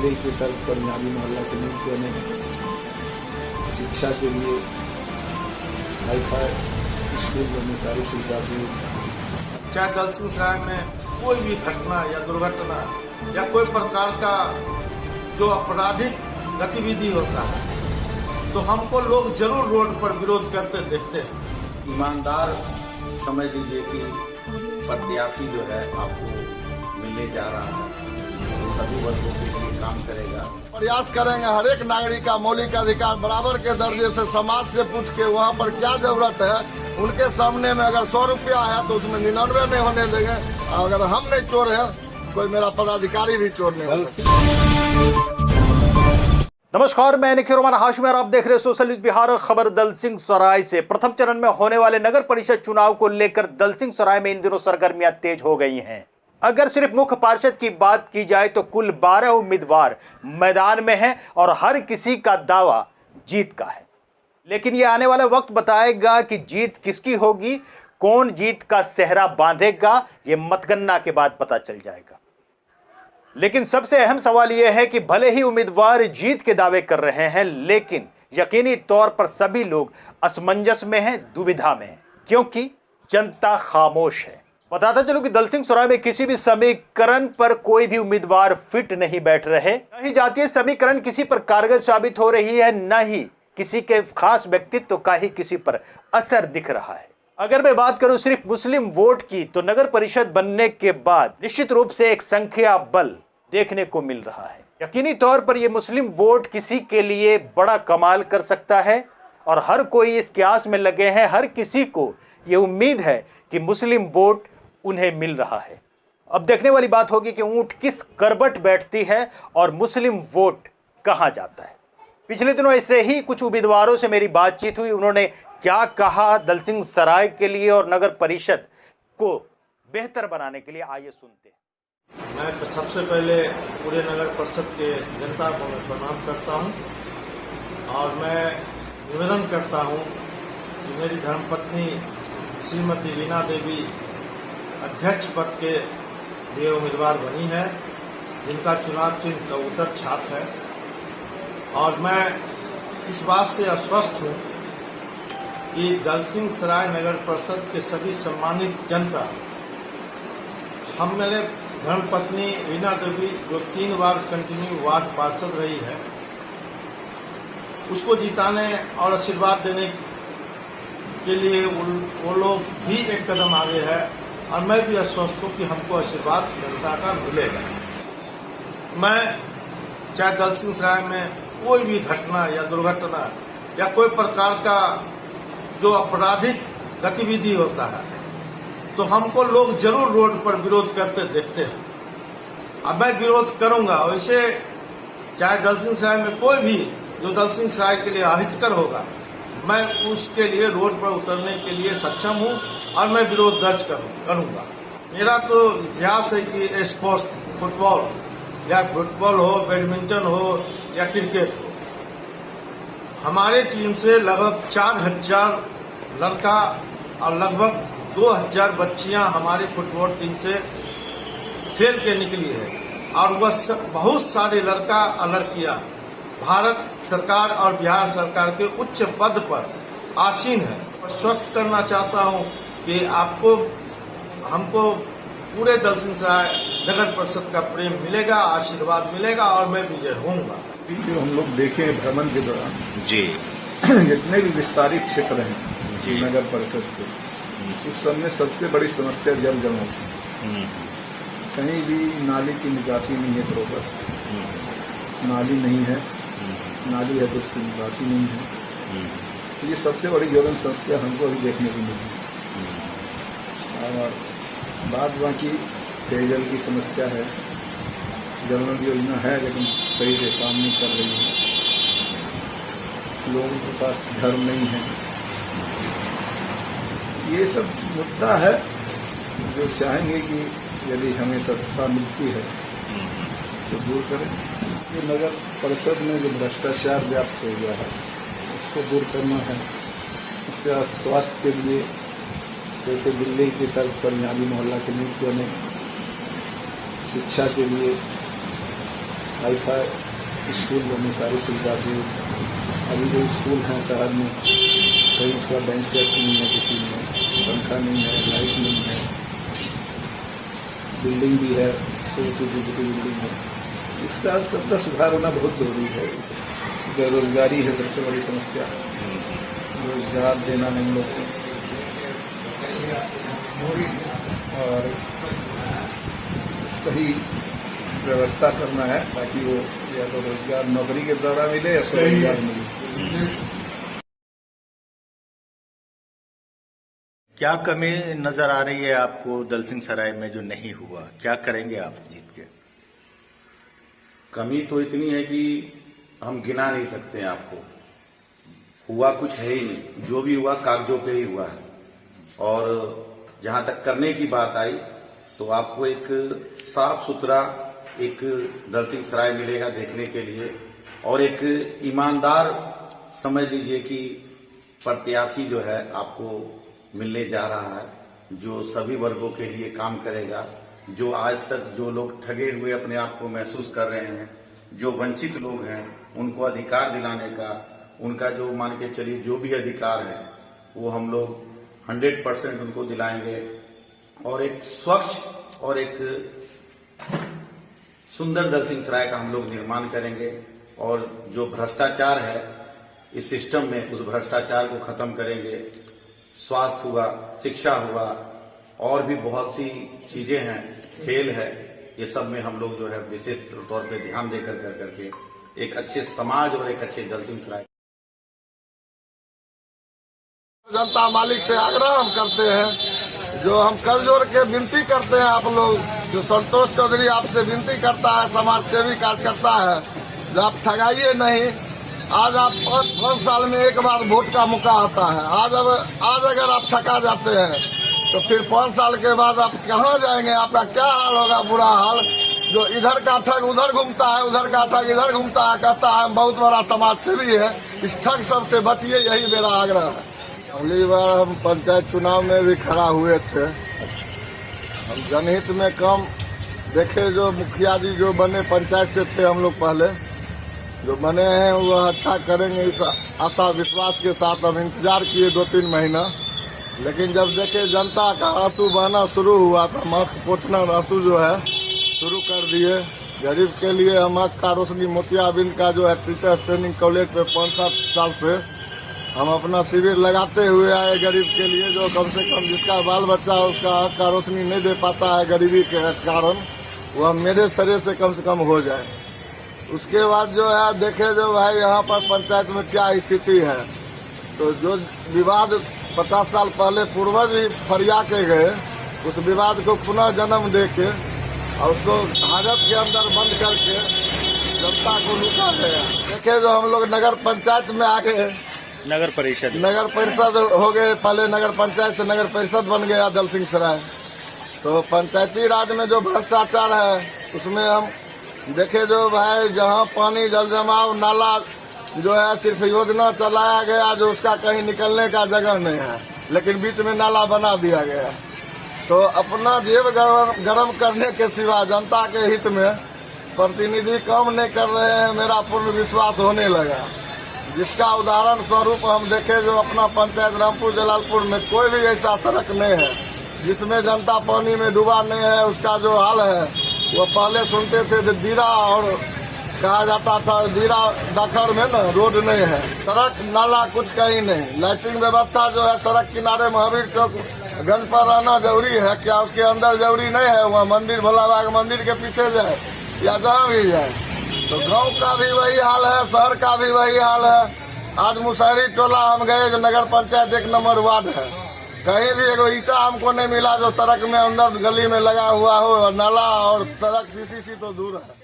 दिल्ली की तर्ज पर पंजाबी मोहल्ला क्लिनिक ने शिक्षा के लिए वाईफाई स्कूल में सारी सुविधा दी। चाहे दलसिंह सराय में कोई भी घटना या दुर्घटना या कोई प्रकार का जो आपराधिक गतिविधि होता है तो हमको लोग जरूर रोड पर विरोध करते देखते हैं। ईमानदार समझ लीजिए कि प्रत्याशी जो है आपको मिलने जा रहा है, तो सभी वर्गों के लिए काम करेगा। प्रयास करेंगे हर एक नागरिक का मौलिक अधिकार बराबर के दर्जे से समाज से पूछ के वहाँ पर क्या जरूरत है, उनके सामने में अगर 100 रुपया है तो उसमें 99 नहीं होने देंगे। अगर हम नहीं चोर है, कोई मेरा पदाधिकारी भी चोर नहीं हो। नमस्कार, मैं निखिल रोमान हाशमी और आप देख रहे हैं सोशल न्यूज बिहार। खबर दलसिंह सराय से। प्रथम चरण में होने वाले नगर परिषद चुनाव को लेकर दलसिंह सराय में इन दिनों सरगर्मियां तेज हो गई हैं। अगर सिर्फ मुख्य पार्षद की बात की जाए तो कुल 12 उम्मीदवार मैदान में हैं और हर किसी का दावा जीत का है। लेकिन ये आने वाला वक्त बताएगा कि जीत किसकी होगी, कौन जीत का सेहरा बांधेगा, ये मतगणना के बाद पता चल जाएगा। लेकिन सबसे अहम सवाल यह है कि भले ही उम्मीदवार जीत के दावे कर रहे हैं, लेकिन यकीनी तौर पर सभी लोग असमंजस में हैं, दुविधा में हैं, क्योंकि जनता खामोश है। बताता चलो कि दलसिंह सराय में किसी भी समीकरण पर कोई भी उम्मीदवार फिट नहीं बैठ रहे। न ही जातीय समीकरण किसी पर कारगर साबित हो रही है, न ही किसी के खास व्यक्तित्व का ही किसी पर असर दिख रहा है। अगर मैं बात करूं सिर्फ मुस्लिम वोट की, तो नगर परिषद बनने के बाद निश्चित रूप से एक संख्या बल देखने को मिल रहा है। यकीनी तौर पर यह मुस्लिम वोट किसी के लिए बड़ा कमाल कर सकता है और हर कोई इसके आस में लगे हैं। हर किसी को यह उम्मीद है कि मुस्लिम वोट उन्हें मिल रहा है। अब देखने वाली बात होगी कि ऊंट किस करबट बैठती है और मुस्लिम वोट कहां जाता है। पिछले दिनों ऐसे ही कुछ उम्मीदवारों से मेरी बातचीत हुई। उन्होंने क्या कहा दलसिंह सराय के लिए और नगर परिषद को बेहतर बनाने के लिए, आइए सुनते हैं। मैं सबसे पहले पूरे नगर परिषद के जनता को प्रणाम करता हूं और मैं निवेदन करता हूं कि मेरी धर्मपत्नी श्रीमती रीना देवी अध्यक्ष पद के लिए उम्मीदवार बनी है, जिनका चुनाव चिन्ह कबूतर छाप है। और मैं इस बात से आश्वस्त हूं कि दलसिंह सराय नगर परिषद के सभी सम्मानित जनता, हम मेरे धर्मपत्नी रीना देवी जो 3 बार कंटिन्यू वार्ड पार्षद रही है, उसको जिताने और आशीर्वाद देने के लिए वो लोग भी एक कदम आगे है और मैं भी आश्वस्त हूँ कि हमको आशीर्वाद जनता का मिलेगा। मैं चाहे दलसिंह सराय में कोई भी घटना या दुर्घटना या कोई प्रकार का जो आपराधिक गतिविधि होता है तो हमको लोग जरूर रोड पर विरोध करते देखते हैं। अब मैं विरोध करूंगा। वैसे चाहे दलसिंह सराय में कोई भी जो दलसिंह सराय के लिए अहितकर होगा, मैं उसके लिए रोड पर उतरने के लिए सक्षम हूं और मैं विरोध दर्ज करूंगा। मेरा तो इतिहास है कि स्पोर्ट्स, फुटबॉल हो, बैडमिंटन हो या क्रिकेट हो, हमारे टीम से लगभग 4000 लड़का और लगभग 2000 बच्चियां हमारी फुटबॉल टीम से खेल के निकली है और वह बहुत सारे लड़का और लड़कियां भारत सरकार और बिहार सरकार के उच्च पद पर आसीन है। स्वस्थ करना चाहता हूं कि हमको पूरे दलसिंह सराय नगर परिषद का प्रेम मिलेगा, आशीर्वाद मिलेगा और मैं विजय होऊंगा। जो हम लोग देखे भ्रमण के दौरान जी जितने भी विस्तारित क्षेत्र हैं जी नगर परिषद के, उस सब में सबसे बड़ी समस्या जल जमाव है। कहीं भी नाली की निकासी नहीं है, प्रॉपर नाली नहीं है, नाली है तो उसकी निकासी नहीं है। तो ये सबसे बड़ी ज्वलन समस्या हमको अभी देखने को मिली। और बाद बाकी पेयजल की समस्या है, जल योजना है लेकिन सही से काम नहीं कर रही है, लोगों के पास घर नहीं है। ये सब मुद्दा है जो चाहेंगे कि यदि हमें सत्ता मिलती है इसको दूर करें। ये नगर परिषद में जो भ्रष्टाचार व्याप्त हो गया है उसको दूर करना है। उससे स्वास्थ्य के लिए जैसे दिल्ली की तर्ज पर पंजाबी मोहल्ला क्लिनिक ने शिक्षा के लिए हाई फाई स्कूल बने, सारी सुविधा दी। अभी जो स्कूल हैं शहर में कहीं उसका बेंच डेस्क नहीं है, किसी में पंखा नहीं है, लाइट नहीं है। बिल्डिंग भी है, छोटी बिल्डिंग है। इसका सबका सुधार होना बहुत जरूरी है। बेरोजगारी है सबसे बड़ी समस्या, रोजगार देना नहीं लोग को, और सही व्यवस्था करना है ताकि वो या तो रोजगार नौकरी के द्वारा मिले या स्वरोजगार मिले। क्या कमी नजर आ रही है आपको दलसिंह सराय में जो नहीं हुआ? क्या करेंगे आप जीत के? कमी तो इतनी है कि हम गिना नहीं सकते हैं आपको। हुआ कुछ है ही नहीं, जो भी हुआ कागजों पे ही हुआ है। और जहां तक करने की बात आई तो आपको एक साफ सुथरा एक दलसिंह सराय मिलेगा देखने के लिए, और एक ईमानदार समझ लीजिए कि प्रत्याशी जो है आपको मिलने जा रहा है, जो सभी वर्गों के लिए काम करेगा। जो आज तक जो लोग ठगे हुए अपने आप को महसूस कर रहे हैं, जो वंचित लोग हैं, उनको अधिकार दिलाने का, उनका जो मान के चलिए जो भी अधिकार है वो हम लोग 100% उनको दिलाएंगे, और एक स्वच्छ और एक सुंदर दलसिंह सराय का हम लोग निर्माण करेंगे। और जो भ्रष्टाचार है इस सिस्टम में, उस भ्रष्टाचार को खत्म करेंगे। स्वास्थ्य हुआ, शिक्षा हुआ, और भी बहुत सी चीजें हैं, खेल है, ये सब में हम लोग जो है विशेष तौर पे ध्यान देकर करके एक अच्छे समाज और एक अच्छे दलसिंह सराय। जनता मालिक से आग्रह हम करते हैं, जो हम कल जोड़ के विनती करते हैं आप लोग, जो संतोष चौधरी आपसे विनती करता है, समाज सेवी कार्यकर्ता है, जो आप ठगाइए नहीं। आज आप 5 साल में एक बार वोट का मौका आता है। आज अगर आप ठगा जाते हैं तो फिर 5 साल के बाद आप कहाँ जाएंगे? आपका क्या हाल होगा? बुरा हाल। जो इधर का ठग उधर घूमता है, उधर का ठग इधर घूमता है, कहता है हम बहुत बड़ा समाज सेवी है। इस ठग सबसे बचिए, यही मेरा आग्रह है। अगली बार हम पंचायत चुनाव में भी खड़ा हुए थे। हम जनहित में कम देखे, जो मुखिया जी जो बने पंचायत से थे हम लोग पहले, जो बने हैं वह अच्छा करेंगे इस आशा विश्वास के साथ हम इंतजार किए 2-3 महीना। लेकिन जब देखे जनता का आंसू बहना शुरू हुआ तो हम आँख पोछना आंसू जो है शुरू कर दिए। गरीब के लिए हम आँख का रोशनी मोतियाबिंद का जो है टीचर ट्रेनिंग कॉलेज पे 5-7 साल से हम अपना शिविर लगाते हुए आए गरीब के लिए, जो कम से कम जिसका बाल बच्चा उसका आँख का रोशनी नहीं दे पाता है गरीबी के कारण, वह मेरे सरे से कम हो जाए। उसके बाद जो है देखे जो भाई यहाँ पर पंचायत में क्या स्थिति है, तो जो विवाद 50 साल पहले पूर्वज ही फरिया के गए, उस विवाद को पुनः जन्म दे के और उसको हाजत के अंदर बंद करके जनता को लूटा गया। देखे जो हम लोग नगर पंचायत में आ गए, नगर परिषद हो गए। पहले नगर पंचायत से नगर परिषद बन गया दलसिंह सराय। तो पंचायती राज में जो भ्रष्टाचार है उसमें हम देखे जो भाई जहाँ पानी जल जमाव नाला जो है सिर्फ योजना चलाया गया, जो उसका कहीं निकलने का जगह नहीं है, लेकिन बीच में नाला बना दिया गया। तो अपना जेब गरम करने के सिवा जनता के हित में प्रतिनिधि काम नहीं कर रहे हैं, मेरा पूर्ण विश्वास होने लगा। जिसका उदाहरण स्वरूप हम देखे जो अपना पंचायत रामपुर जलालपुर में कोई भी ऐसा सड़क नहीं है जिसमें जनता पानी में डूबा नहीं है। उसका जो हाल है वो पहले सुनते थे दीरा, और कहा जाता था दीरा दाखर में ना रोड नहीं है, सड़क नाला कुछ कहीं नहीं। लाइटिंग व्यवस्था जो है सड़क किनारे महावीर चौक गंज पर रहना जरूरी है, क्या उसके अंदर जरूरी नहीं है? वहाँ मंदिर भोला बाबा मंदिर के पीछे जाए या जहाँ भी जाए। तो गांव का भी वही हाल है, शहर का भी वही हाल है। आज मुसहरी टोला हम गए जो नगर पंचायत 1 नंबर वार्ड है, कहीं भी एगो ईटा हमको नहीं मिला जो सड़क में अंदर गली में लगा हुआ हो, और नाला और सड़क पीसीसी तो दूर है।